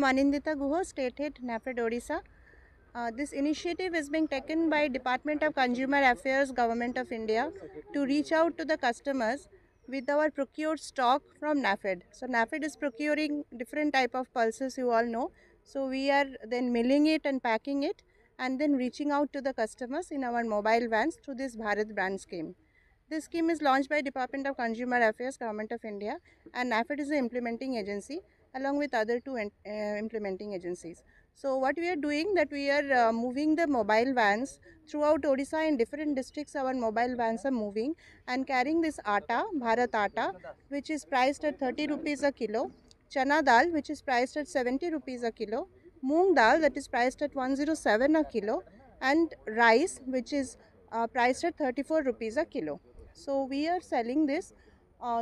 Manindita Guha, State Head, NAFED Odisha. This initiative is being taken by Department of Consumer Affairs, Government of India, to reach out to the customers with our procured stock from NAFED. So NAFED is procuring different type of pulses, you all know. So we are then milling it and packing it and then reaching out to the customers in our mobile vans through this Bharat brand scheme. This scheme is launched by Department of Consumer Affairs, Government of India, and NAFED is the implementing agency along with other two implementing agencies. So what we are doing, that we are moving the mobile vans throughout Odisha. In different districts our mobile vans are moving and carrying this atta, Bharat atta, which is priced at 30 rupees a kilo, chana dal, which is priced at 70 rupees a kilo, moong dal, that is priced at 107 a kilo, and rice, which is priced at 34 rupees a kilo. So we are selling this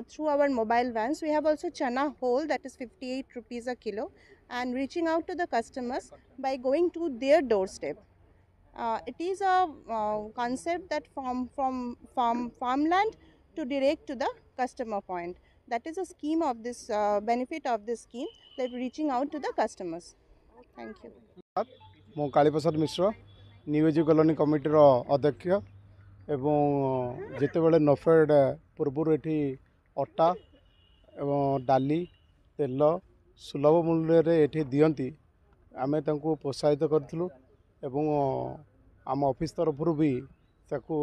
through our mobile vans. We have also chana whole, that is 58 rupees a kilo, and reaching out to the customers by going to their doorstep. It is a concept that from farmland to direct to the customer point. That is a scheme of this benefit of this scheme, that reaching out to the customers. Thank you. मो कालीप्रसाद मिश्र new age colony कमिटीर अध्यक्ष एवं जितेबाला नफेड पूर्वर ये अटा एवं डाली तेल सुलभ मूल्य ये दियंती आमे तांको प्रोत्साहित करूँ एवं आम ऑफिस तरफ भी ताकू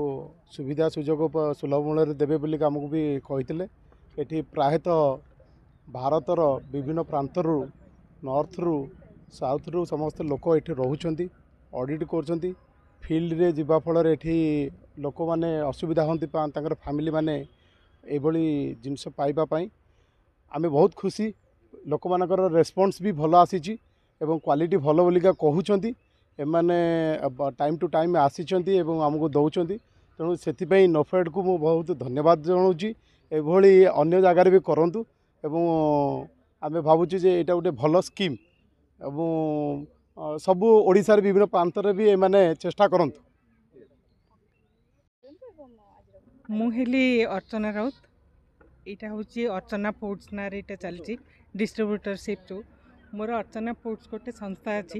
सुविधा सुजोग सुलभ मूल्य देवे बोली आमको भी कहते ये प्रायतः भारतर विभिन्न प्रांतर नॉर्थ रु साउथ रु समस्त लोक ये रोचंती ऑडिट कर फील्ड रे जीवा फल ये लोक मैंने असुविधा होती फैमिली मैंने ये जिनस पाइबापी आम बहुत खुशी लोक मानकर रेस्पॉन्स भी भल आसी क्वालिटी भल बोलिका कहते एमाने टाइम टू टाइम आसी आमको दौरान तेणु से नफेड को मुझे बहुत धन्यवाद जनाऊँगी एभली अन्य जगार भी करूँ आम भावुँ जे यहाँ गोटे भल स्कीम एवं सबू ओडिशार विभिन्न प्रांत भी एमाने चेष्टा करंतु। मुहेली अर्चना राउत यहाँ हूँ अर्चना फूड्स ना यहाँ चलती डिस्ट्रीब्यूटरशिप जो मोर अर्चना फूड्स गोटे संस्था अच्छी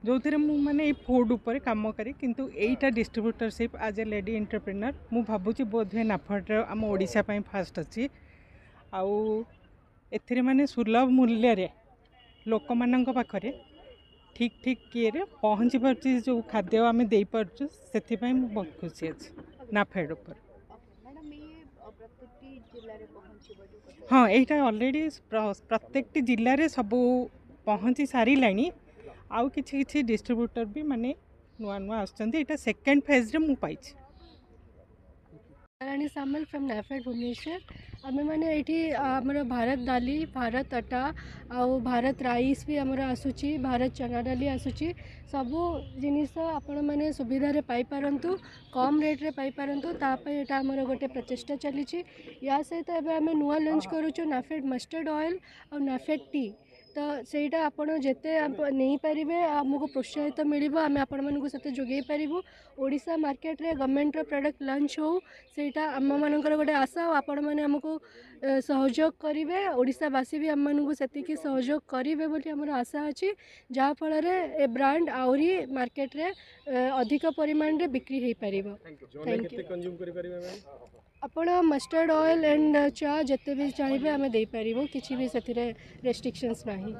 जो थे मुझे फूड उपर कम करे किंतु एटा distributorship as a lady entrepreneur मु भावुची बोधे नाफेड आम ओडिशा पई फास्ट अच्छी आउ एथिरे माने सुलभ मूल्य रे लोक मानक पाखरे ठीक ठीक किए पहुँची पार्ची जो खाद्य आम दे पार्छु से बहुत खुशी अच्छी नाफेड उपर। हाँ यहाँ ऑलरेडी प्रत्येक जिले में सब पहुँची सारे आउ किछि डिस्ट्रीब्यूटर भी माने नुआ नुआ आसुँच सेकेंड फेज रे मु पाइछि। रानी सामल फ्रॉम नाफेड भुवनेश्वर आम मैंने ये आमर भारत डाली भारत अटा आउ भारत राइस भी आमर आसूची भारत चना डाली आसूची सबू जिनिस आपण मैंने सुविधा रे पाई पारंतु कम रेट रे पाई पारंतु तापय एटा आमर गोटे प्रचेष्टा चली या सहित एबे आमे नुआ लॉन्च करूछु नाफेड मस्टर्ड ऑयल और नाफेड टी तो सेटा आपण जेते नहीं पारिबे आमको प्रोत्साहित मिलिबो आमे आपण मानकु सते जोगै पारिबो ओडिशा मार्केट रे गवर्नमेंट रो प्रोडक्ट लॉन्च हो सेटा आम मानकर गोटे आशा आपण माने हमको सहयोग करिवे ओडिशावासी भी आम मानकु सेतिकी सहयोग करिवे बोली हमर आशा अछि जहा फल रे ए ब्रांड आउरी मार्केट रे अधिक परिमाण रे बिक्री हे पारिबो। Thank you. आपण मस्टर्ड ऑयल एंड चा जिते भी चाहिए आम दे पारिबो किछि भी सेथिरे रेस्ट्रिक्शंस नाही।